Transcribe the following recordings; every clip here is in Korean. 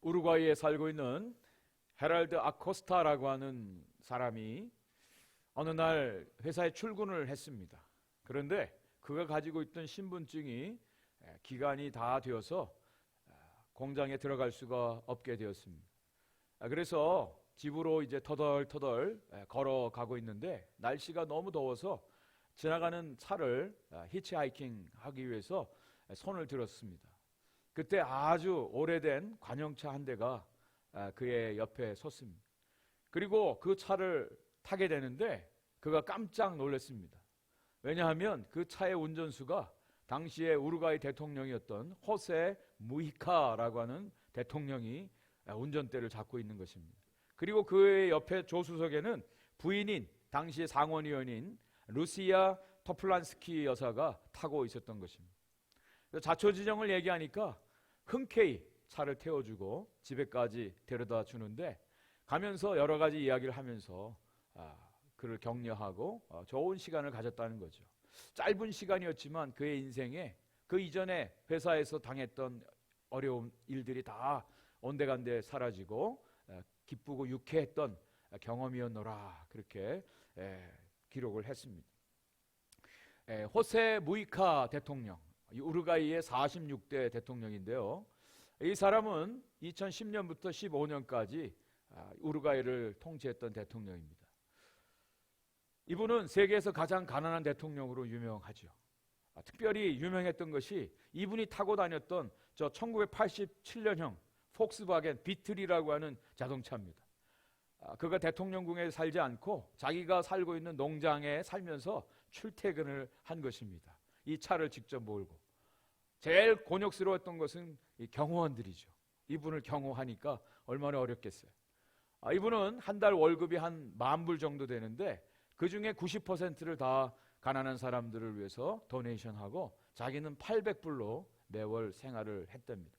우루과이에 살고 있는 헤랄드 아코스타라고 하는 사람이 어느 날 회사에 출근을 했습니다. 그런데 그가 가지고 있던 신분증이 기간이 다 되어서 공장에 들어갈 수가 없게 되었습니다. 그래서 집으로 이제 터덜터덜 걸어가고 있는데 날씨가 너무 더워서 지나가는 차를 히치하이킹 하기 위해서 손을 들었습니다. 그때 아주 오래된 관용차 한 대가 그의 옆에 섰습니다. 그리고 그 차를 타게 되는데 그가 깜짝 놀랐습니다. 왜냐하면 그 차의 운전수가 당시에 우루과이 대통령이었던 호세 무히카라고 하는 대통령이 운전대를 잡고 있는 것입니다. 그리고 그의 옆에 조수석에는 부인인 당시 상원의원인 루시아 토플란스키 여사가 타고 있었던 것입니다. 자초지종을 얘기하니까 흔쾌히 차를 태워주고 집에까지 데려다 주는데 가면서 여러 가지 이야기를 하면서 그를 격려하고 좋은 시간을 가졌다는 거죠. 짧은 시간이었지만 그의 인생에 그 이전에 회사에서 당했던 어려운 일들이 다 온데간데 사라지고 기쁘고 유쾌했던 경험이었노라, 그렇게 기록을 했습니다. 호세 무이카 대통령, 우루과이의 46대 대통령인데요. 이 사람은 2010년부터 15년까지 우루과이를 통치했던 대통령입니다. 이분은 세계에서 가장 가난한 대통령으로 유명하죠. 특별히 유명했던 것이 이분이 타고 다녔던 저 1987년형 폭스바겐 비틀이라고 하는 자동차입니다. 그가 대통령궁에 살지 않고 자기가 살고 있는 농장에 살면서 출퇴근을 한 것입니다. 이 차를 직접 몰고. 제일 곤욕스러웠던 것은 이 경호원들이죠. 이분을 경호하니까 얼마나 어렵겠어요. 이분은 한 달 월급이 한 10,000불 정도 되는데 그 중에 90%를 다 가난한 사람들을 위해서 도네이션하고 자기는 800불로 매월 생활을 했답니다.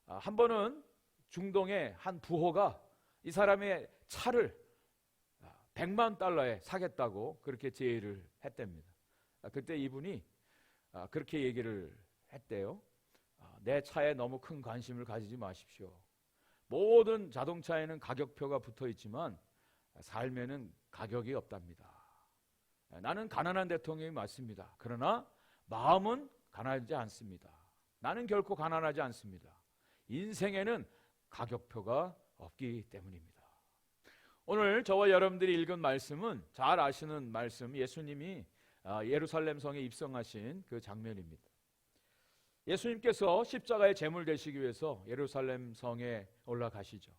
한 번은 중동의 한 부호가 이 사람의 차를 100만 달러에 사겠다고 그렇게 제의를 했답니다. 그때 이분이 그렇게 얘기를 했대요. 내 차에 너무 큰 관심을 가지지 마십시오. 모든 자동차에는 가격표가 붙어 있지만 삶에는 가격이 없답니다. 나는 가난한 대통령이 맞습니다. 그러나 마음은 가난하지 않습니다. 나는 결코 가난하지 않습니다. 인생에는 가격표가 없기 때문입니다. 오늘 저와 여러분들이 읽은 말씀은 잘 아시는 말씀, 예수님이 예루살렘 성에 입성하신 그 장면입니다. 예수님께서 십자가의 제물 되시기 위해서 예루살렘 성에 올라가시죠.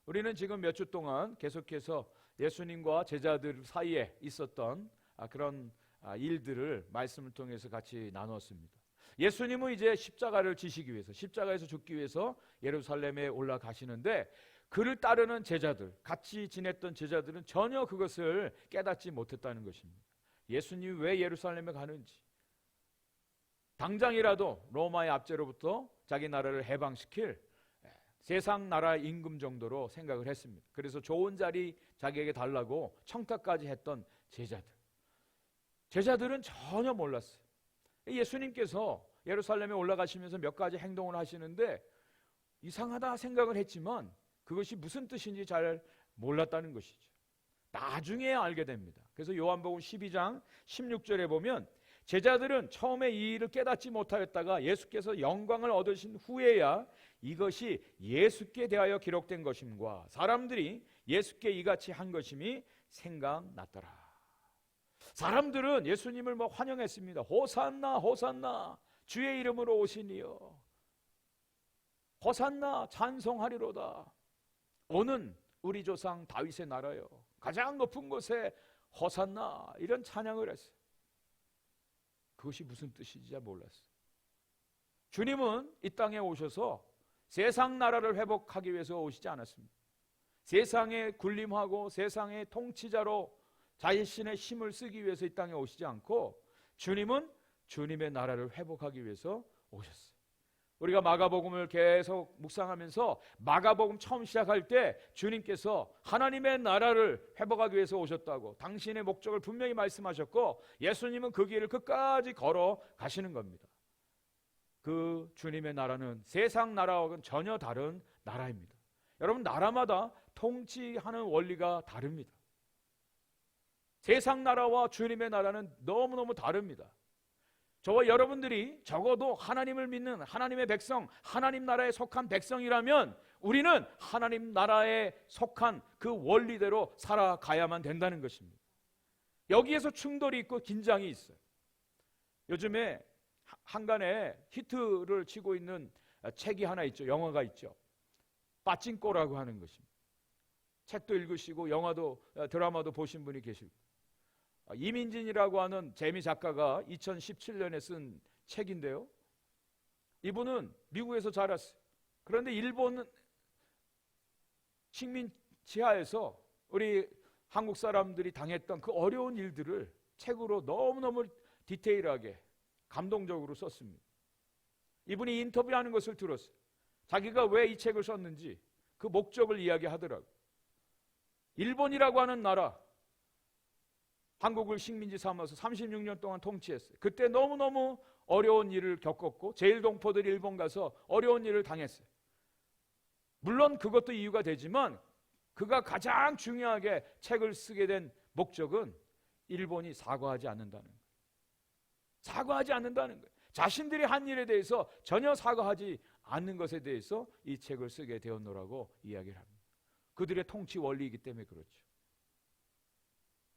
우리는 지금 몇 주 동안 계속해서 예수님과 제자들 사이에 있었던 그런 일들을 말씀을 통해서 같이 나눴습니다. 예수님은 이제 십자가를 지시기 위해서, 십자가에서 죽기 위해서 예루살렘에 올라가시는데 그를 따르는 제자들, 같이 지냈던 제자들은 전혀 그것을 깨닫지 못했다는 것입니다. 예수님이 왜 예루살렘에 가는지, 당장이라도 로마의 압제로부터 자기 나라를 해방시킬 세상 나라 임금 정도로 생각을 했습니다. 그래서 좋은 자리 자기에게 달라고 청탁까지 했던 제자들은 전혀 몰랐어요. 예수님께서 예루살렘에 올라가시면서 몇 가지 행동을 하시는데 이상하다 생각을 했지만 그것이 무슨 뜻인지 잘 몰랐다는 것이죠. 나중에 알게 됩니다. 그래서 요한복음 12장 16절에 보면 제자들은 처음에 이 일을 깨닫지 못하였다가 예수께서 영광을 얻으신 후에야 이것이 예수께 대하여 기록된 것임과 사람들이 예수께 이같이 한 것임이 생각났더라. 사람들은 예수님을 환영했습니다. 호산나 호산나 주의 이름으로 오시니요, 호산나 찬송하리로다. 오는 우리 조상 다윗의 나라요, 가장 높은 곳에 호산나, 이런 찬양을 했어요. 그것이 무슨 뜻인지 잘 몰랐어요. 주님은 이 땅에 오셔서 세상 나라를 회복하기 위해서 오시지 않았습니다. 세상에 군림하고 세상의 통치자로 자신의 힘을 쓰기 위해서 이 땅에 오시지 않고 주님은 주님의 나라를 회복하기 위해서 오셨어요. 우리가 마가복음을 계속 묵상하면서 마가복음 처음 시작할 때 주님께서 하나님의 나라를 회복하기 위해서 오셨다고 당신의 목적을 분명히 말씀하셨고 예수님은 그 길을 끝까지 걸어 가시는 겁니다. 그 주님의 나라는 세상 나라와는 전혀 다른 나라입니다. 여러분, 나라마다 통치하는 원리가 다릅니다. 세상 나라와 주님의 나라는 너무너무 다릅니다. 저와 여러분들이 적어도 하나님을 믿는 하나님의 백성, 하나님 나라에 속한 백성이라면 우리는 하나님 나라에 속한 그 원리대로 살아가야만 된다는 것입니다. 여기에서 충돌이 있고 긴장이 있어요. 요즘에 한간에 히트를 치고 있는 책이 하나 있죠. 영화가 있죠. 빠찡꼬라고 하는 것입니다. 책도 읽으시고 영화도 드라마도 보신 분이 계실 거예요. 이민진이라고 하는 재미 작가가 2017년에 쓴 책인데요. 이분은 미국에서 자랐어요. 그런데 일본 식민 지하에서 우리 한국 사람들이 당했던 그 어려운 일들을 책으로 너무너무 디테일하게 감동적으로 썼습니다. 이분이 인터뷰하는 것을 들었어요. 자기가 왜 이 책을 썼는지 그 목적을 이야기하더라고요. 일본이라고 하는 나라, 한국을 식민지 삼아서 36년 동안 통치했어요. 그때 너무너무 어려운 일을 겪었고 제일동포들이 일본 가서 어려운 일을 당했어요. 물론 그것도 이유가 되지만 그가 가장 중요하게 책을 쓰게 된 목적은 일본이 사과하지 않는다는 거예요. 사과하지 않는다는 거예요. 자신들이 한 일에 대해서 전혀 사과하지 않는 것에 대해서 이 책을 쓰게 되었노라고 이야기를 합니다. 그들의 통치 원리이기 때문에 그렇죠.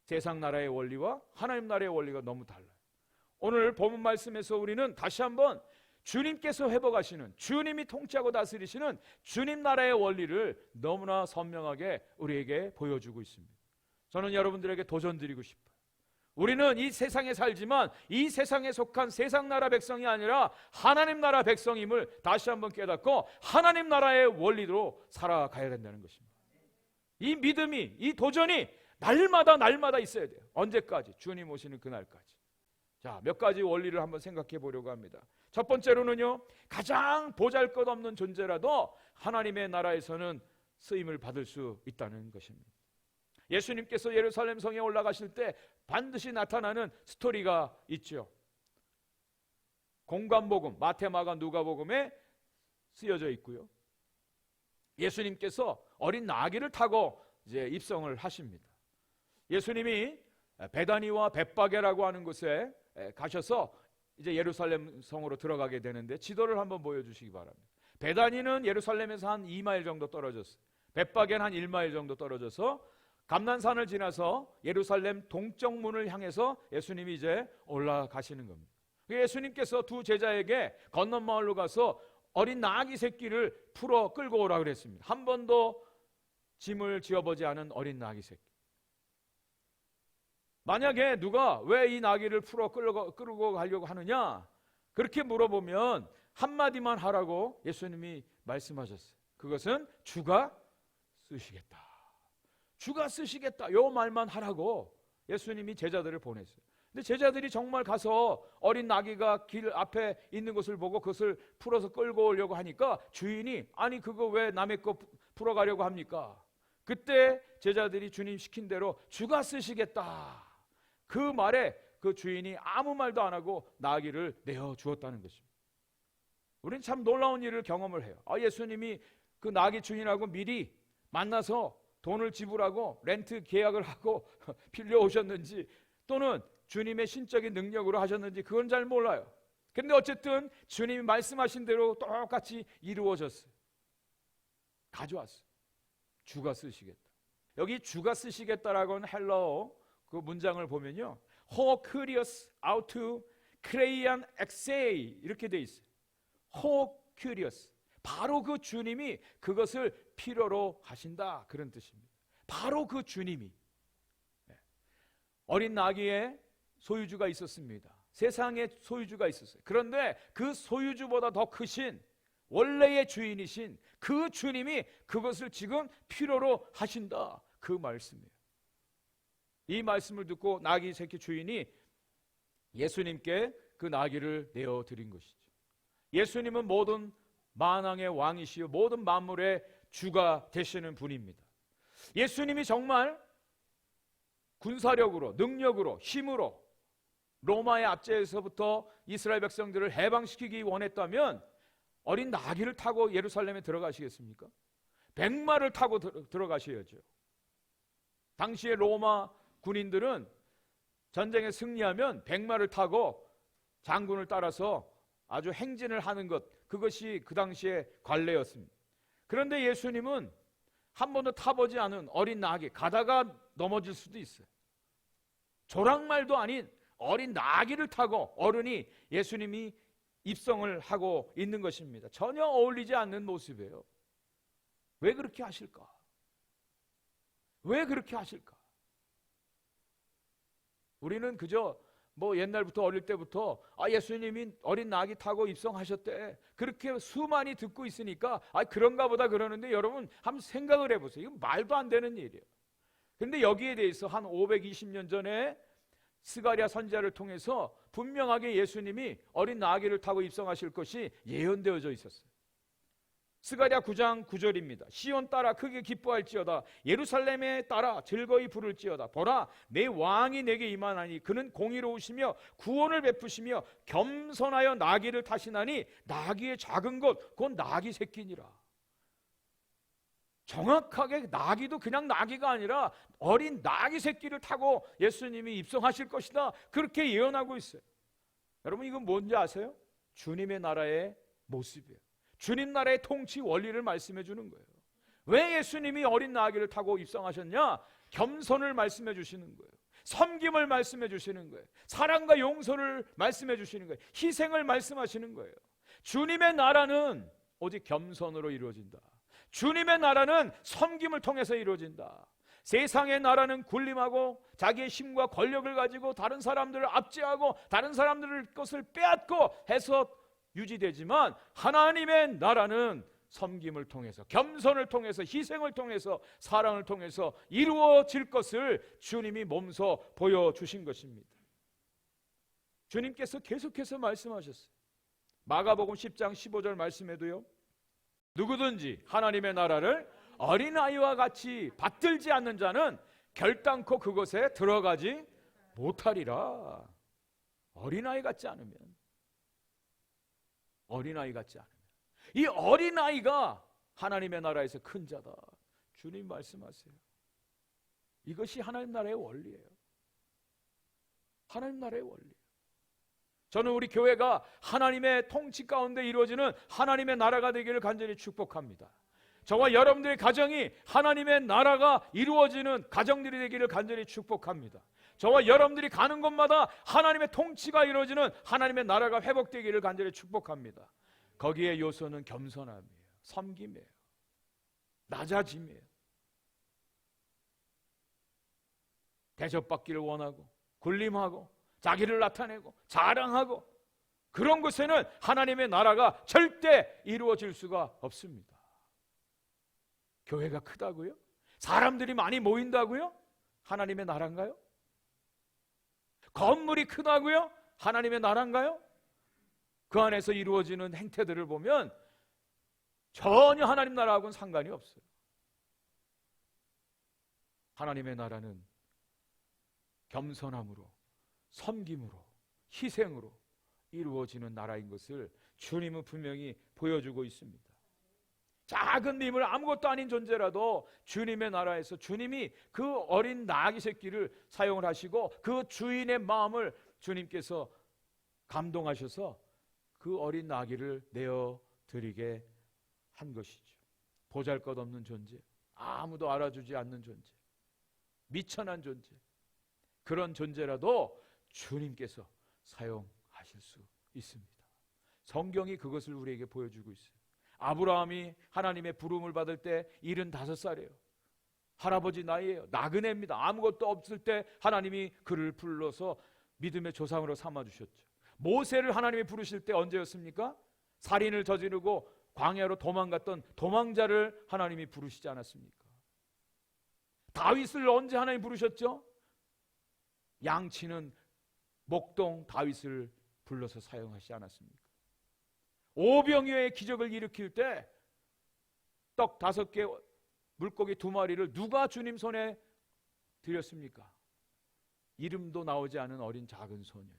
세상 나라의 원리와 하나님 나라의 원리가 너무 달라요. 오늘 본문 말씀에서 우리는 다시 한번 주님께서 회복하시는, 주님이 통치하고 다스리시는 주님 나라의 원리를 너무나 선명하게 우리에게 보여주고 있습니다. 저는 여러분들에게 도전 드리고 싶어요. 우리는 이 세상에 살지만 이 세상에 속한 세상 나라 백성이 아니라 하나님 나라 백성임을 다시 한번 깨닫고 하나님 나라의 원리로 살아가야 된다는 것입니다. 이 믿음이, 이 도전이 날마다 있어야 돼요. 언제까지? 주님 오시는 그날까지. 자, 몇 가지 원리를 한번 생각해 보려고 합니다. 첫 번째로는요, 가장 보잘것없는 존재라도 하나님의 나라에서는 쓰임을 받을 수 있다는 것입니다. 예수님께서 예루살렘 성에 올라가실 때 반드시 나타나는 스토리가 있죠. 공관복음, 마태, 마가, 누가복음에 쓰여져 있고요. 예수님께서 어린 나귀를 타고 이제 입성을 하십니다. 예수님이 베다니와 벳바게라고 하는 곳에 가셔서 이제 예루살렘 성으로 들어가게 되는데 지도를 한번 보여주시기 바랍니다. 베다니는 예루살렘에서 한 2마일 정도 떨어졌어요. 벳바게는 한 1마일 정도 떨어져서 감난산을 지나서 예루살렘 동쪽 문을 향해서 예수님이 이제 올라가시는 겁니다. 예수님께서 두 제자에게 건넌 마을로 가서 어린 나귀 새끼를 풀어 끌고 오라 그랬습니다. 한 번도 짐을 지어보지 않은 어린 나귀 새끼. 만약에 누가 왜 이 나귀를 풀어 끌고 가려고 하느냐 그렇게 물어보면 한마디만 하라고 예수님이 말씀하셨어요. 그것은 주가 쓰시겠다. 주가 쓰시겠다. 요 말만 하라고 예수님이 제자들을 보냈어요. 근데 제자들이 정말 가서 어린 나귀가 길 앞에 있는 것을 보고 그것을 풀어서 끌고 오려고 하니까 주인이 아니 그거 왜 남의 거 풀어가려고 합니까? 그때 제자들이 주님 시킨 대로 주가 쓰시겠다. 그 말에 그 주인이 아무 말도 안 하고 나귀를 내어 주었다는 것입니다. 우리는 참 놀라운 일을 경험을 해요. 예수님이 그 나귀 주인하고 미리 만나서 돈을 지불하고 렌트 계약을 하고 빌려오셨는지 또는 주님의 신적인 능력으로 하셨는지 그건 잘 몰라요. 그런데 어쨌든 주님이 말씀하신 대로 똑같이 이루어졌어요. 가져왔어요. 주가 쓰시겠다. 여기 주가 쓰시겠다라고 하는 헬라어 그 문장을 보면요, ho curious autou kreian exei 이렇게 돼 있어요. ho curious, 바로 그 주님이 그것을 필요로 하신다 그런 뜻입니다. 바로 그 주님이. 어린 나귀의 소유주가 있었습니다. 세상에 소유주가 있었어요. 그런데 그 소유주보다 더 크신 원래의 주인이신 그 주님이 그것을 지금 필요로 하신다 그 말씀이에요. 이 말씀을 듣고 나귀 새끼 주인이 예수님께 그 나귀를 내어드린 것이죠. 예수님은 모든 만왕의 왕이시요 모든 만물의 주가 되시는 분입니다. 예수님이 정말 군사력으로, 능력으로, 힘으로 로마의 압제에서부터 이스라엘 백성들을 해방시키기 원했다면 어린 나귀를 타고 예루살렘에 들어가시겠습니까? 백마를 타고 들어가셔야죠. 당시에 로마 군인들은 전쟁에 승리하면 백마를 타고 장군을 따라서 아주 행진을 하는 것, 그것이 그 당시에 관례였습니다. 그런데 예수님은 한 번도 타보지 않은 어린 나귀, 가다가 넘어질 수도 있어요. 조랑말도 아닌 어린 나귀를 타고 어른이 예수님이 입성을 하고 있는 것입니다. 전혀 어울리지 않는 모습이에요. 왜 그렇게 하실까? 왜 그렇게 하실까? 우리는 그저 옛날부터 어릴 때부터 예수님이 어린 나귀 타고 입성하셨대, 그렇게 수많이 듣고 있으니까 그런가 보다 그러는데, 여러분 한번 생각을 해보세요. 이건 말도 안 되는 일이에요. 그런데 여기에 대해서 한 520년 전에 스가랴 선지자를 통해서 분명하게 예수님이 어린 나귀를 타고 입성하실 것이 예언되어져 있었어요. 스가랴 9장 9절입니다. 시온 따라 크게 기뻐할지어다, 예루살렘에 따라 즐거이 부를지어다. 보라, 내 왕이 내게 임하나니 그는 공의로우시며 구원을 베푸시며 겸손하여 나귀를 타시나니 나귀의 작은 것 곧 나귀 새끼니라. 정확하게 나귀도 그냥 나귀가 아니라 어린 나귀 새끼를 타고 예수님이 입성하실 것이다, 그렇게 예언하고 있어요. 여러분, 이건 뭔지 아세요? 주님의 나라의 모습이에요. 주님 나라의 통치 원리를 말씀해 주는 거예요. 왜 예수님이 어린 나귀를 타고 입성하셨냐? 겸손을 말씀해 주시는 거예요. 섬김을 말씀해 주시는 거예요. 사랑과 용서를 말씀해 주시는 거예요. 희생을 말씀하시는 거예요. 주님의 나라는 오직 겸손으로 이루어진다. 주님의 나라는 섬김을 통해서 이루어진다. 세상의 나라는 군림하고 자기의 힘과 권력을 가지고 다른 사람들을 압제하고 다른 사람들의 것을 빼앗고 해서 유지되지만, 하나님의 나라는 섬김을 통해서, 겸손을 통해서, 희생을 통해서, 사랑을 통해서 이루어질 것을 주님이 몸소 보여주신 것입니다. 주님께서 계속해서 말씀하셨어요. 마가복음 10장 15절 말씀에도요, 누구든지 하나님의 나라를 어린아이와 같이 받들지 않는 자는 결단코 그곳에 들어가지 못하리라. 어린아이 같지 않으면, 어린아이 같지 않으면, 이 어린아이가 하나님의 나라에서 큰 자다, 주님 말씀하세요. 이것이 하나님 나라의 원리예요. 하나님 나라의 원리. 저는 우리 교회가 하나님의 통치 가운데 이루어지는 하나님의 나라가 되기를 간절히 축복합니다. 저와 여러분들의 가정이 하나님의 나라가 이루어지는 가정들이 되기를 간절히 축복합니다. 저와 여러분들이 가는 곳마다 하나님의 통치가 이루어지는 하나님의 나라가 회복되기를 간절히 축복합니다. 거기에 요소는 겸손함이에요. 섬김이에요. 낮아짐이에요. 대접받기를 원하고 군림하고 자기를 나타내고 자랑하고, 그런 곳에는 하나님의 나라가 절대 이루어질 수가 없습니다. 교회가 크다고요? 사람들이 많이 모인다고요? 하나님의 나라인가요? 건물이 크다고요? 하나님의 나라인가요? 그 안에서 이루어지는 행태들을 보면 전혀 하나님 나라하고는 상관이 없어요. 하나님의 나라는 겸손함으로, 섬김으로, 희생으로 이루어지는 나라인 것을 주님은 분명히 보여주고 있습니다. 작은 힘을 아무것도 아닌 존재라도 주님의 나라에서 주님이 그 어린 나귀 새끼를 사용을 하시고 그 주인의 마음을 주님께서 감동하셔서 그 어린 나귀를 내어드리게 한 것이죠. 보잘것없는 존재, 아무도 알아주지 않는 존재, 미천한 존재, 그런 존재라도 주님께서 사용하실 수 있습니다. 성경이 그것을 우리에게 보여주고 있어요. 아브라함이 하나님의 부름을 받을 때 75살이에요. 할아버지 나이에요. 나그네입니다. 아무것도 없을 때 하나님이 그를 불러서 믿음의 조상으로 삼아주셨죠. 모세를 하나님이 부르실 때 언제였습니까? 살인을 저지르고 광야로 도망갔던 도망자를 하나님이 부르시지 않았습니까? 다윗을 언제 하나님이 부르셨죠? 양치는 목동 다윗을 불러서 사용하시지 않았습니까? 오병이어의 기적을 일으킬 때 떡 5개, 물고기 2마리를 누가 주님 손에 드렸습니까? 이름도 나오지 않은 어린 작은 소년.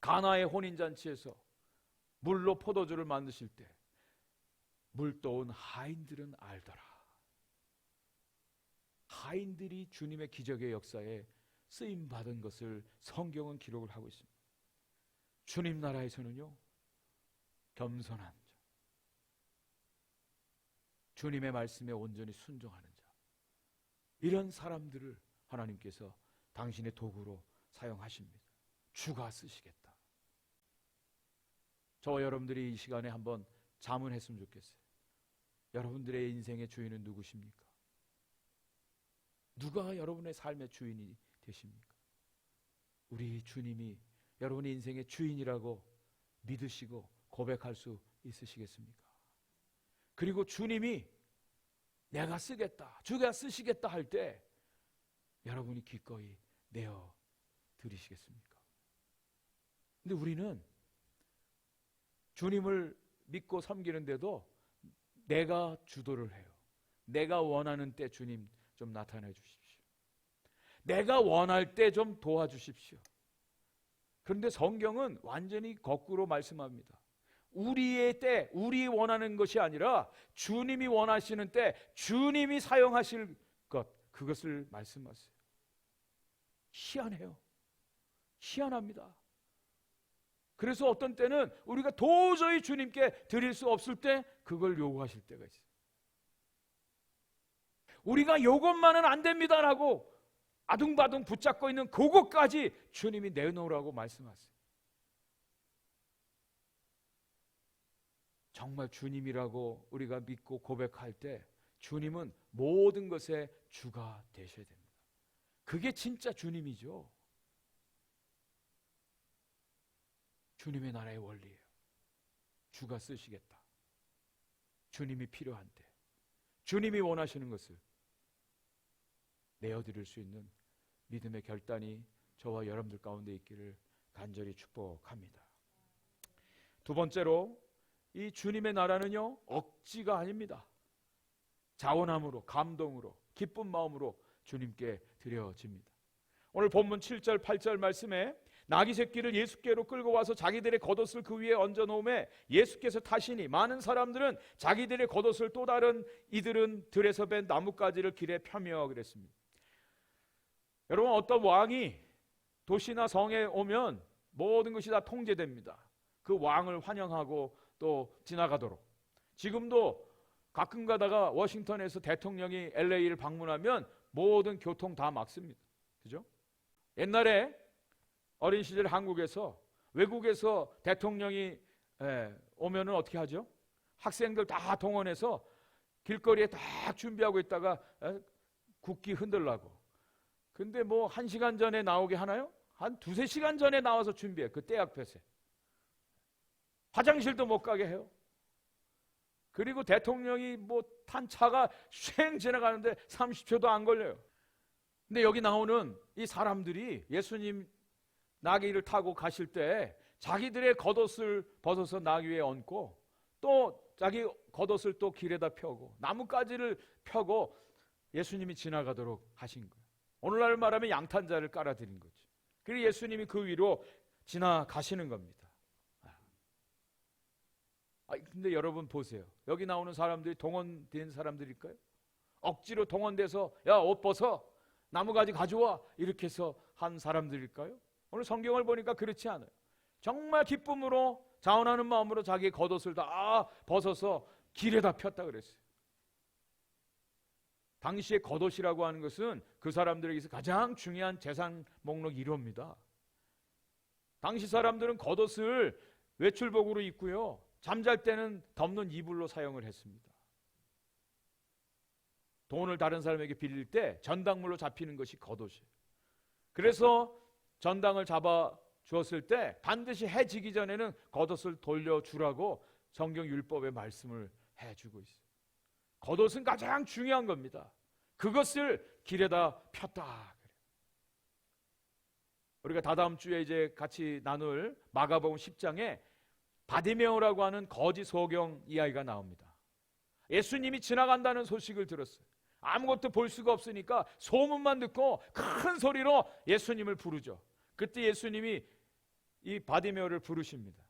가나의 혼인잔치에서 물로 포도주를 만드실 때 물 떠온 하인들은 알더라. 하인들이 주님의 기적의 역사에 쓰임받은 것을 성경은 기록을 하고 있습니다. 주님 나라에서는요, 겸손한 자, 주님의 말씀에 온전히 순종하는 자, 이런 사람들을 하나님께서 당신의 도구로 사용하십니다. 주가 쓰시겠다. 저와 여러분들이 이 시간에 한번 자문했으면 좋겠어요. 여러분들의 인생의 주인은 누구십니까? 누가 여러분의 삶의 주인이 되십니까? 우리 주님이 여러분의 인생의 주인이라고 믿으시고 고백할 수 있으시겠습니까? 그리고 주님이 내가 쓰겠다, 주가 쓰시겠다 할 때 여러분이 기꺼이 내어 드리시겠습니까? 근데 우리는 주님을 믿고 섬기는데도 내가 주도를 해요. 내가 원하는 때 주님 좀 나타내 주십시오. 내가 원할 때 좀 도와주십시오. 그런데 성경은 완전히 거꾸로 말씀합니다. 우리의 때, 우리 원하는 것이 아니라 주님이 원하시는 때 주님이 사용하실 것, 그것을 말씀하세요. 희한해요. 희한합니다. 그래서 어떤 때는 우리가 도저히 주님께 드릴 수 없을 때 그걸 요구하실 때가 있어요. 우리가 요것만은 안 됩니다라고 아둥바둥 붙잡고 있는 그것까지 주님이 내놓으라고 말씀하세요. 정말 주님이라고 우리가 믿고 고백할 때 주님은 모든 것의 주가 되셔야 됩니다. 그게 진짜 주님이죠. 주님의 나라의 원리예요. 주가 쓰시겠다. 주님이 필요한 때, 주님이 원하시는 것을 내어드릴 수 있는 믿음의 결단이 저와 여러분들 가운데 있기를 간절히 축복합니다. 두 번째로, 이 주님의 나라는요, 억지가 아닙니다. 자원함으로, 감동으로, 기쁜 마음으로 주님께 드려집니다. 오늘 본문 7절 8절 말씀에 나귀 새끼를 예수께로 끌고 와서 자기들의 겉옷을 그 위에 얹어 놓음에 예수께서 타시니 많은 사람들은 자기들의 겉옷을 또 다른 이들은 들에서 벤 나뭇가지를 길에 펴며 그랬습니다. 여러분, 어떤 왕이 도시나 성에 오면 모든 것이 다 통제됩니다. 그 왕을 환영하고 또 지나가도록. 지금도 가끔 가다가 워싱턴에서 대통령이 LA를 방문하면 모든 교통 다 막습니다. 그죠? 옛날에 어린 시절 한국에서 외국에서 대통령이 오면은 어떻게 하죠? 학생들 다 동원해서 길거리에 딱 준비하고 있다가 국기 흔들라고. 근데 뭐 1시간 전에 나오게 하나요? 한 2-3시간 전에 나와서 준비해. 그 때 앞에서. 화장실도 못 가게 해요. 그리고 대통령이 뭐 탄 차가 쉥 지나가는데 30초도 안 걸려요. 근데 여기 나오는 이 사람들이 예수님 나귀를 타고 가실 때 자기들의 겉옷을 벗어서 나귀 위에 얹고 또 자기 겉옷을 또 길에다 펴고 나뭇가지를 펴고 예수님이 지나가도록 하신 거예요. 오늘날 말하면 양탄자를 깔아드린 거죠. 그리고 예수님이 그 위로 지나가시는 겁니다. 근데 여러분 보세요. 여기 나오는 사람들이 동원된 사람들일까요? 억지로 동원돼서 야, 옷 벗어, 나무가지 가져와, 이렇게 해서 한 사람들일까요? 오늘 성경을 보니까 그렇지 않아요. 정말 기쁨으로 자원하는 마음으로 자기의 겉옷을 다 벗어서 길에다 폈다 그랬어요. 당시에 겉옷이라고 하는 것은 그 사람들에게서 가장 중요한 재산 목록 1호입니다. 당시 사람들은 겉옷을 외출복으로 입고요, 잠잘 때는 덮는 이불로 사용을 했습니다. 돈을 다른 사람에게 빌릴 때 전당물로 잡히는 것이 겉옷이에요. 그래서 전당을 잡아 주었을 때 반드시 해 지기 전에는 겉옷을 돌려주라고 성경 율법의 말씀을 해주고 있어요. 겉옷은 가장 중요한 겁니다. 그것을 길에다 폈다. 우리가 다다음 주에 이제 같이 나눌 마가복음 10장에 바디메오라고 하는 거지 소경 이야기가 나옵니다. 예수님이 지나간다는 소식을 들었어요. 아무것도 볼 수가 없으니까 소문만 듣고 큰 소리로 예수님을 부르죠. 그때 예수님이 이 바디메오를 부르십니다.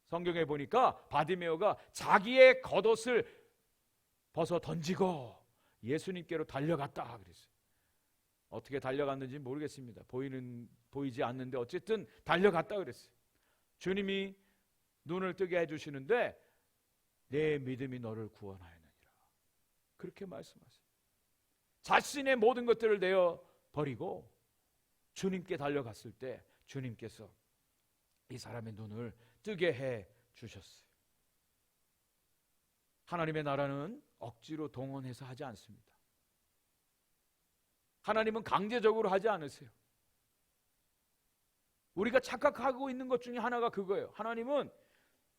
성경에 보니까 바디메오가 자기의 겉옷을 벗어 던지고 예수님께로 달려갔다 그랬어요. 어떻게 달려갔는지 모르겠습니다. 보이지 않는데 어쨌든 달려갔다 그랬어요. 주님이 눈을 뜨게 해주시는데 내 믿음이 너를 구원하였느니라 그렇게 말씀하세요. 자신의 모든 것들을 내어 버리고 주님께 달려갔을 때 주님께서 이 사람의 눈을 뜨게 해 주셨어요. 하나님의 나라는 억지로 동원해서 하지 않습니다. 하나님은 강제적으로 하지 않으세요. 우리가 착각하고 있는 것 중에 하나가 그거예요. 하나님은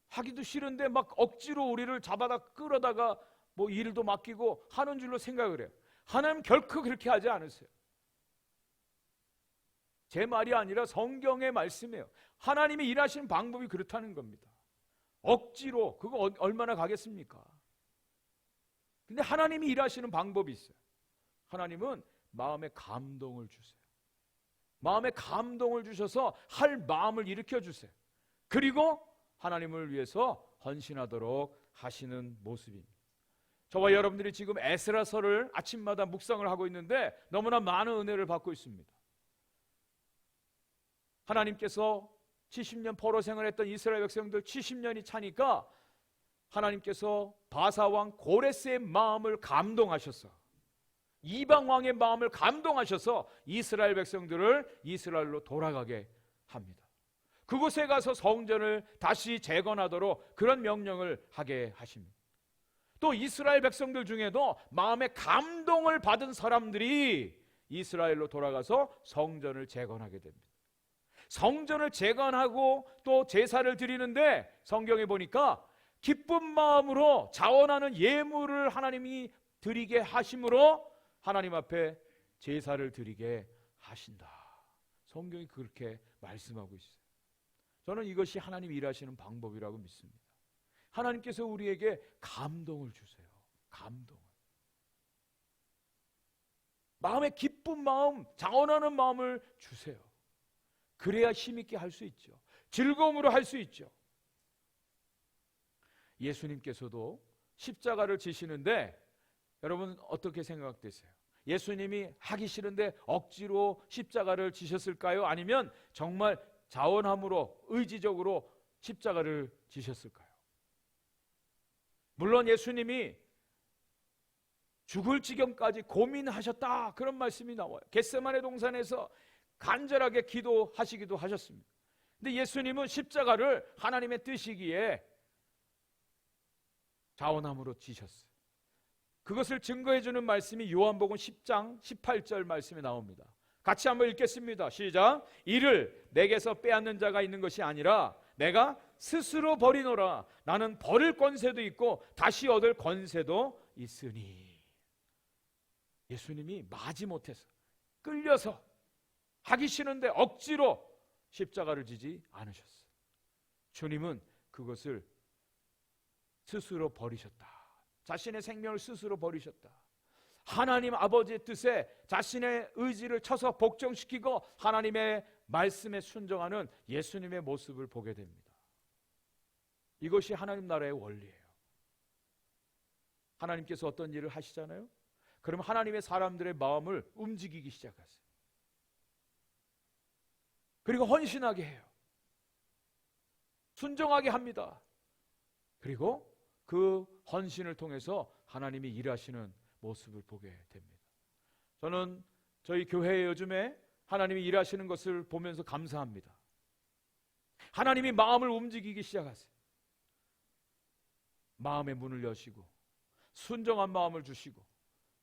하기도 싫은데 막 억지로 우리를 잡아다 끌어다가 뭐 일도 맡기고 하는 줄로 생각을 해요. 하나님 결코 그렇게 하지 않으세요. 제 말이 아니라 성경의 말씀이에요. 하나님이 일하시는 방법이 그렇다는 겁니다. 억지로 그거 얼마나 가겠습니까? 근데 하나님이 일하시는 방법이 있어요. 하나님은 마음에 감동을 주세요. 마음에 감동을 주셔서 할 마음을 일으켜 주세요. 그리고 하나님을 위해서 헌신하도록 하시는 모습입니다. 저와 여러분들이 지금 에스라서를 아침마다 묵상을 하고 있는데 너무나 많은 은혜를 받고 있습니다. 하나님께서 70년 포로 생활했던 이스라엘 백성들 70년이 차니까 하나님께서 바사왕 고레스의 마음을 감동하셔서 이방 왕의 마음을 감동하셔서 이스라엘 백성들을 이스라엘로 돌아가게 합니다. 그곳에 가서 성전을 다시 재건하도록 그런 명령을 하게 하십니다. 또 이스라엘 백성들 중에도 마음의 감동을 받은 사람들이 이스라엘로 돌아가서 성전을 재건하게 됩니다. 성전을 재건하고 또 제사를 드리는데 성경에 보니까 기쁜 마음으로 자원하는 예물을 하나님이 드리게 하심으로 하나님 앞에 제사를 드리게 하신다. 성경이 그렇게 말씀하고 있어요. 저는 이것이 하나님이 일하시는 방법이라고 믿습니다. 하나님께서 우리에게 감동을 주세요. 감동을. 마음에 기쁜 마음, 자원하는 마음을 주세요. 그래야 힘있게 할 수 있죠. 즐거움으로 할 수 있죠. 예수님께서도 십자가를 지시는데 여러분 어떻게 생각되세요? 예수님이 하기 싫은데 억지로 십자가를 지셨을까요? 아니면 정말 자원함으로 의지적으로 십자가를 지셨을까요? 물론 예수님이 죽을 지경까지 고민하셨다 그런 말씀이 나와요. 겟세마네 동산에서 간절하게 기도하시기도 하셨습니다. 근데 예수님은 십자가를 하나님의 뜻이기에 자원함으로 지셨어요. 그것을 증거해 주는 말씀이 요한복음 10장 18절 말씀에 나옵니다. 같이 한번 읽겠습니다. 시작. 이를 내게서 빼앗는 자가 있는 것이 아니라 내가 스스로 버리노라. 나는 버릴 권세도 있고 다시 얻을 권세도 있으니. 예수님이 마지못해서 끌려서 하기 싫은데 억지로 십자가를 지지 않으셨어요. 주님은 그것을 스스로 버리셨다. 자신의 생명을 스스로 버리셨다. 하나님 아버지의 뜻에 자신의 의지를 쳐서 복종시키고 하나님의 말씀에 순종하는 예수님의 모습을 보게 됩니다. 이것이 하나님 나라의 원리예요. 하나님께서 어떤 일을 하시잖아요. 그럼 하나님의 사람들의 마음을 움직이기 시작하세요. 그리고 헌신하게 해요. 순종하게 합니다. 그리고 그 헌신을 통해서 하나님이 일하시는 모습을 보게 됩니다. 저는 저희 교회에 요즘에 하나님이 일하시는 것을 보면서 감사합니다. 하나님이 마음을 움직이기 시작하세요. 마음의 문을 여시고 순종한 마음을 주시고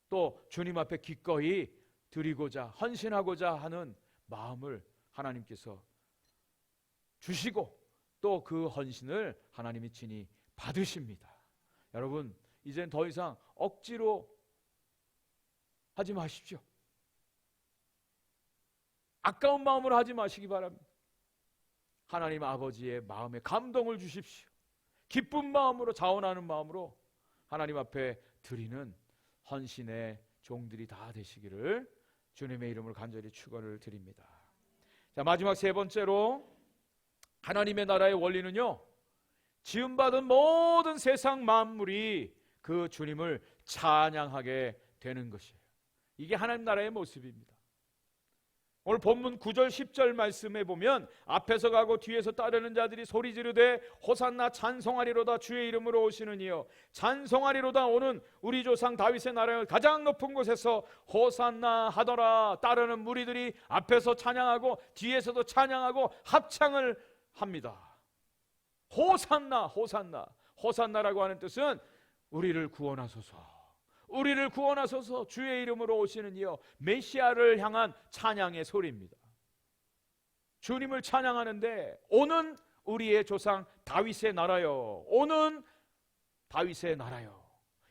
또 주님 앞에 기꺼이 드리고자 헌신하고자 하는 마음을 하나님께서 주시고 또 그 헌신을 하나님이 친히 받으십니다. 여러분 이젠 더 이상 억지로 하지 마십시오. 아까운 마음으로 하지 마시기 바랍니다. 하나님 아버지의 마음에 감동을 주십시오. 기쁜 마음으로 자원하는 마음으로 하나님 앞에 드리는 헌신의 종들이 다 되시기를 주님의 이름으로 간절히 축원을 드립니다. 자, 마지막 세 번째로 하나님의 나라의 원리는요, 지음받은 모든 세상 만물이 그 주님을 찬양하게 되는 것이에요. 이게 하나님 나라의 모습입니다. 오늘 본문 9절 10절 말씀에 보면 앞에서 가고 뒤에서 따르는 자들이 소리 지르되 호산나 찬송하리로다 주의 이름으로 오시는 이여 찬송하리로다 오는 우리 조상 다윗의 나라를 가장 높은 곳에서 호산나 하더라. 따르는 무리들이 앞에서 찬양하고 뒤에서도 찬양하고 합창을 합니다. 호산나 호산나. 호산나라고 하는 뜻은 우리를 구원하소서, 우리를 구원하소서, 주의 이름으로 오시는 이여. 메시아를 향한 찬양의 소리입니다. 주님을 찬양하는데 오는 우리의 조상 다윗의 나라요, 오는 다윗의 나라요.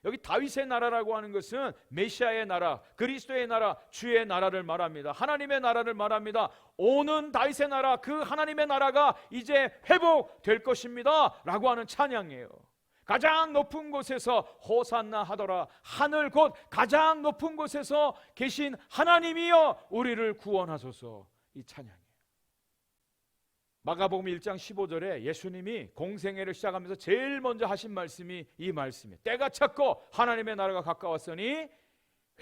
여기 다윗의 나라라고 하는 것은 메시아의 나라, 그리스도의 나라, 주의 나라를 말합니다. 하나님의 나라를 말합니다. 오는 다윗의 나라, 그 하나님의 나라가 이제 회복될 것입니다 라고 하는 찬양이에요. 가장 높은 곳에서 호산나 하더라. 하늘 곧 가장 높은 곳에서 계신 하나님이여 우리를 구원하소서. 이 찬양이에요. 마가복음 1장 15절에 예수님이 공생애를 시작하면서 제일 먼저 하신 말씀이 이 말씀이에요. 때가 찼고 하나님의 나라가 가까웠으니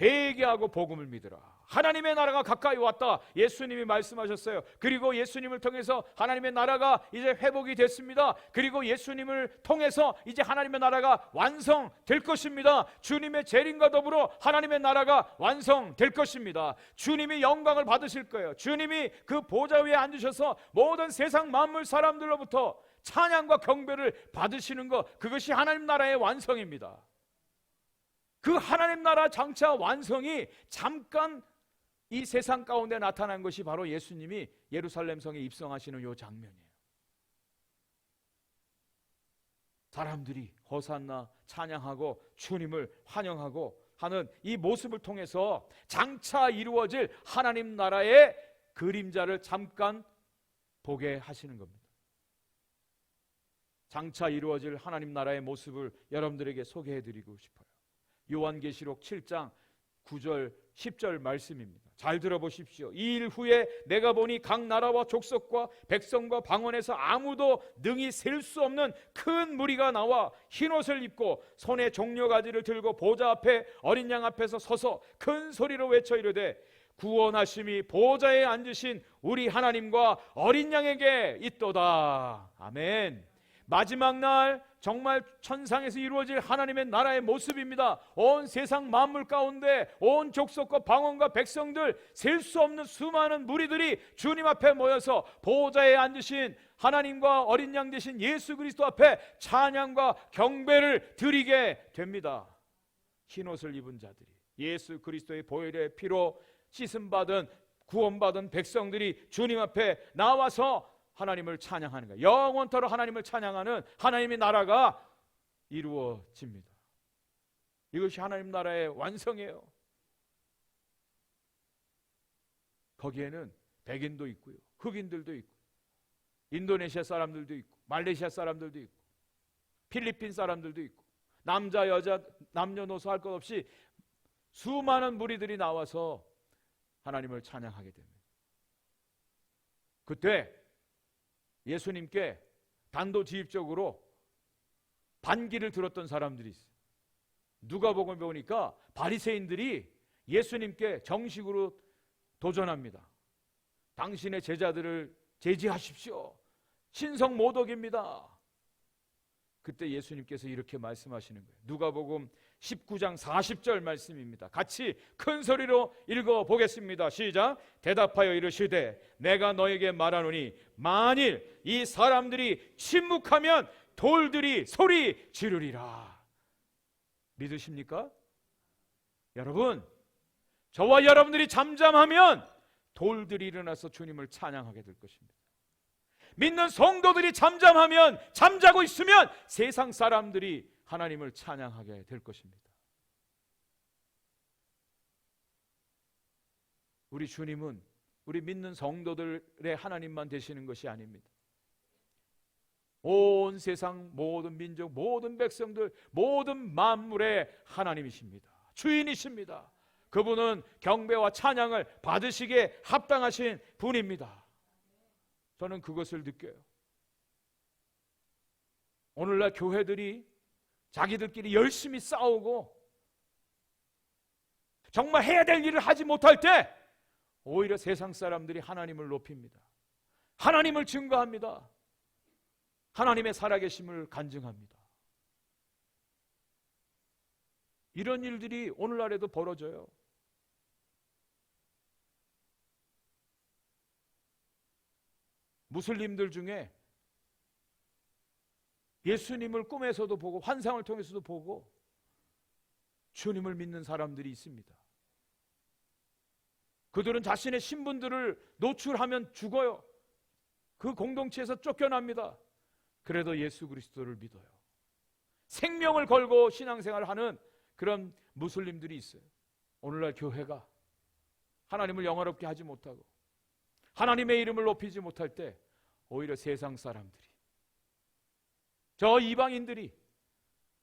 회개하고 복음을 믿으라. 하나님의 나라가 가까이 왔다, 예수님이 말씀하셨어요. 그리고 예수님을 통해서 하나님의 나라가 이제 회복이 됐습니다. 그리고 예수님을 통해서 이제 하나님의 나라가 완성될 것입니다. 주님의 재림과 더불어 하나님의 나라가 완성될 것입니다. 주님이 영광을 받으실 거예요. 주님이 그 보좌 위에 앉으셔서 모든 세상 만물 사람들로부터 찬양과 경배를 받으시는 것, 그것이 하나님 나라의 완성입니다. 그 하나님 나라 장차 완성이 잠깐 이 세상 가운데 나타난 것이 바로 예수님이 예루살렘 성에 입성하시는 이 장면이에요. 사람들이 호산나 찬양하고 주님을 환영하고 하는 이 모습을 통해서 장차 이루어질 하나님 나라의 그림자를 잠깐 보게 하시는 겁니다. 장차 이루어질 하나님 나라의 모습을 여러분들에게 소개해드리고 싶어요. 요한계시록 7장 9절 10절 말씀입니다. 잘 들어보십시오. 이 일 후에 내가 보니 각 나라와 족속과 백성과 방언에서 아무도 능히 셀 수 없는 큰 무리가 나와 흰옷을 입고 손에 종려가지를 들고 보좌 앞에 어린 양 앞에서 서서 큰 소리로 외쳐 이르되 구원하심이 보좌에 앉으신 우리 하나님과 어린 양에게 있도다. 아멘. 마지막 날 정말 천상에서 이루어질 하나님의 나라의 모습입니다. 온 세상 만물 가운데 온 족속과 방언과 백성들, 셀 수 없는 수많은 무리들이 주님 앞에 모여서 보좌에 앉으신 하나님과 어린 양 되신 예수 그리스도 앞에 찬양과 경배를 드리게 됩니다. 흰옷을 입은 자들이, 예수 그리스도의 보혈의 피로 씻음받은 구원받은 백성들이 주님 앞에 나와서 하나님을 찬양하는 거예요. 영원토록 하나님을 찬양하는 하나님의 나라가 이루어집니다. 이것이 하나님 나라의 완성이에요. 거기에는 백인도 있고요, 흑인들도 있고, 인도네시아 사람들도 있고, 말레이시아 사람들도 있고, 필리핀 사람들도 있고, 남자 여자 남녀노소 할 것 없이 수많은 무리들이 나와서 하나님을 찬양하게 됩니다. 그때 예수님께 단도직입적으로 반기를 들었던 사람들이 있어요. 누가복음에 보니까 바리새인들이 예수님께 정식으로 도전합니다. 당신의 제자들을 제지하십시오. 신성 모독입니다. 그때 예수님께서 이렇게 말씀하시는 거예요. 누가복음 19장 40절 말씀입니다. 같이 큰 소리로 읽어보겠습니다. 시작. 대답하여 이르시되 내가 너에게 말하노니 만일 이 사람들이 침묵하면 돌들이 소리 지르리라. 믿으십니까? 여러분, 저와 여러분들이 잠잠하면 돌들이 일어나서 주님을 찬양하게 될 것입니다. 믿는 성도들이 잠잠하면, 잠자고 있으면 세상 사람들이 하나님을 찬양하게 될 것입니다. 우리 주님은 우리 믿는 성도들의 하나님만 되시는 것이 아닙니다. 온 세상 모든 민족, 모든 백성들, 모든 만물의 하나님이십니다. 주인이십니다. 그분은 경배와 찬양을 받으시기에 합당하신 분입니다. 저는 그것을 느껴요. 오늘날 교회들이 자기들끼리 열심히 싸우고 정말 해야 될 일을 하지 못할 때 오히려 세상 사람들이 하나님을 높입니다. 하나님을 증거합니다. 하나님의 살아계심을 간증합니다. 이런 일들이 오늘날에도 벌어져요. 무슬림들 중에 예수님을 꿈에서도 보고 환상을 통해서도 보고 주님을 믿는 사람들이 있습니다. 그들은 자신의 신분들을 노출하면 죽어요. 그 공동체에서 쫓겨납니다. 그래도 예수 그리스도를 믿어요. 생명을 걸고 신앙생활을 하는 그런 무슬림들이 있어요. 오늘날 교회가 하나님을 영화롭게 하지 못하고 하나님의 이름을 높이지 못할 때 오히려 세상 사람들이, 저 이방인들이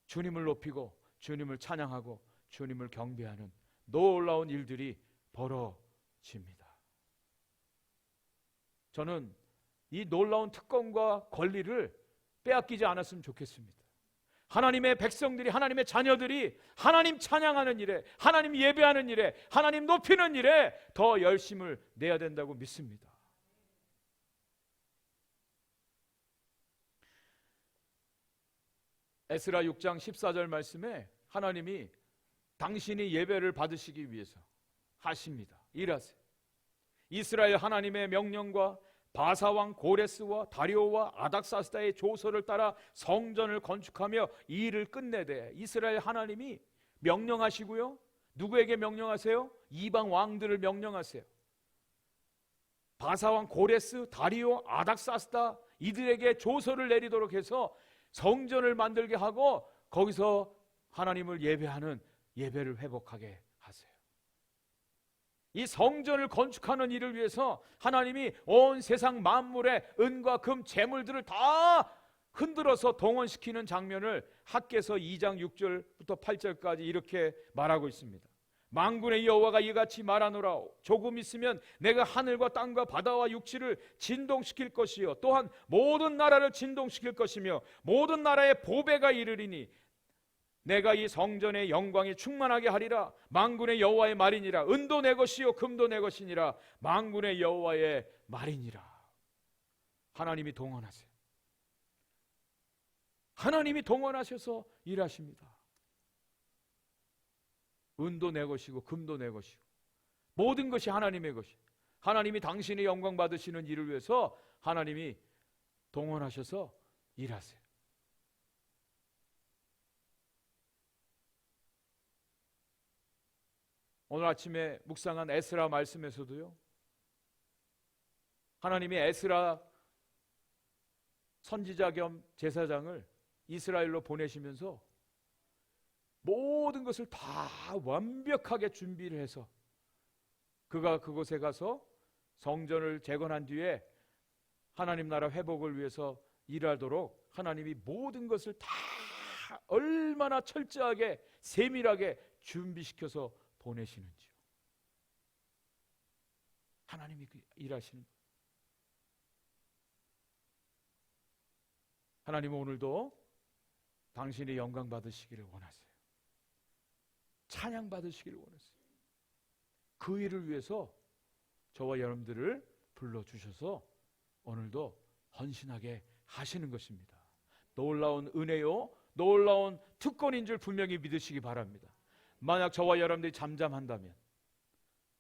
주님을 높이고 주님을 찬양하고 주님을 경배하는 놀라운 일들이 벌어집니다. 저는 이 놀라운 특권과 권리를 빼앗기지 않았으면 좋겠습니다. 하나님의 백성들이, 하나님의 자녀들이 하나님 찬양하는 일에, 하나님 예배하는 일에, 하나님 높이는 일에 더 열심을 내야 된다고 믿습니다. 에스라 6장 14절 말씀에 하나님이 당신이 예배를 받으시기 위해서 하십니다. 일하세요. 이스라엘 하나님의 명령과 바사왕 고레스와 다리오와 아닥사스다의 조서를 따라 성전을 건축하며 이 일을 끝내되, 이스라엘 하나님이 명령하시고요. 누구에게 명령하세요? 이방 왕들을 명령하세요. 바사왕 고레스, 다리오, 아닥사스다 이들에게 조서를 내리도록 해서 성전을 만들게 하고 거기서 하나님을 예배하는 예배를 회복하게 하세요. 이 성전을 건축하는 일을 위해서 하나님이 온 세상 만물의 은과 금, 재물들을 다 흔들어서 동원시키는 장면을 학개서 2장 6절부터 8절까지 이렇게 말하고 있습니다. 만군의 여호와가 이같이 말하노라. 조금 있으면 내가 하늘과 땅과 바다와 육지를 진동시킬 것이요 또한 모든 나라를 진동시킬 것이며 모든 나라의 보배가 이르리니 내가 이 성전의 영광이 충만하게 하리라. 만군의 여호와의 말이니라. 은도 내 것이요 금도 내 것이니라. 만군의 여호와의 말이니라. 하나님이 동원하세요. 하나님이 동원하셔서 일하십니다. 은도 내 것이고 금도 내 것이고 모든 것이 하나님의 것이, 하나님이 당신의 영광 받으시는 일을 위해서 하나님이 동원하셔서 일하세요. 오늘 아침에 묵상한 에스라 말씀에서도요, 하나님이 에스라 선지자 겸 제사장을 이스라엘로 보내시면서 모든 것을 다 완벽하게 준비를 해서 그가 그곳에 가서 성전을 재건한 뒤에 하나님 나라 회복을 위해서 일하도록 하나님이 모든 것을 다 얼마나 철저하게 세밀하게 준비시켜서 보내시는지요. 하나님이 일하시는 거예요. 하나님은 오늘도 당신의 영광 받으시기를 원하세요. 찬양 받으시기를 원하세요. 그 일을 위해서 저와 여러분들을 불러주셔서 오늘도 헌신하게 하시는 것입니다. 놀라운 은혜요, 놀라운 특권인 줄 분명히 믿으시기 바랍니다. 만약 저와 여러분들이 잠잠한다면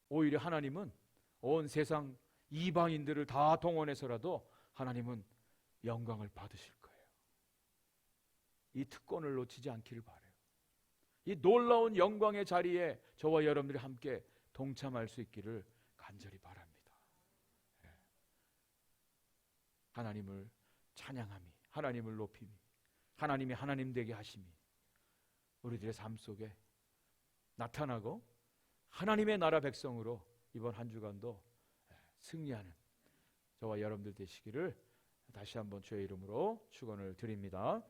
오히려 하나님은 온 세상 이방인들을 다 동원해서라도 하나님은 영광을 받으실 거예요. 이 특권을 놓치지 않기를 바라요. 이 놀라운 영광의 자리에 저와 여러분들이 함께 동참할 수 있기를 간절히 바랍니다. 하나님을 찬양함이, 하나님을 높임이, 하나님이 하나님 되게 하심이 우리들의 삶 속에 나타나고 하나님의 나라 백성으로 이번 한 주간도 승리하는 저와 여러분들 되시기를 다시 한번 주의 이름으로 축원을 드립니다.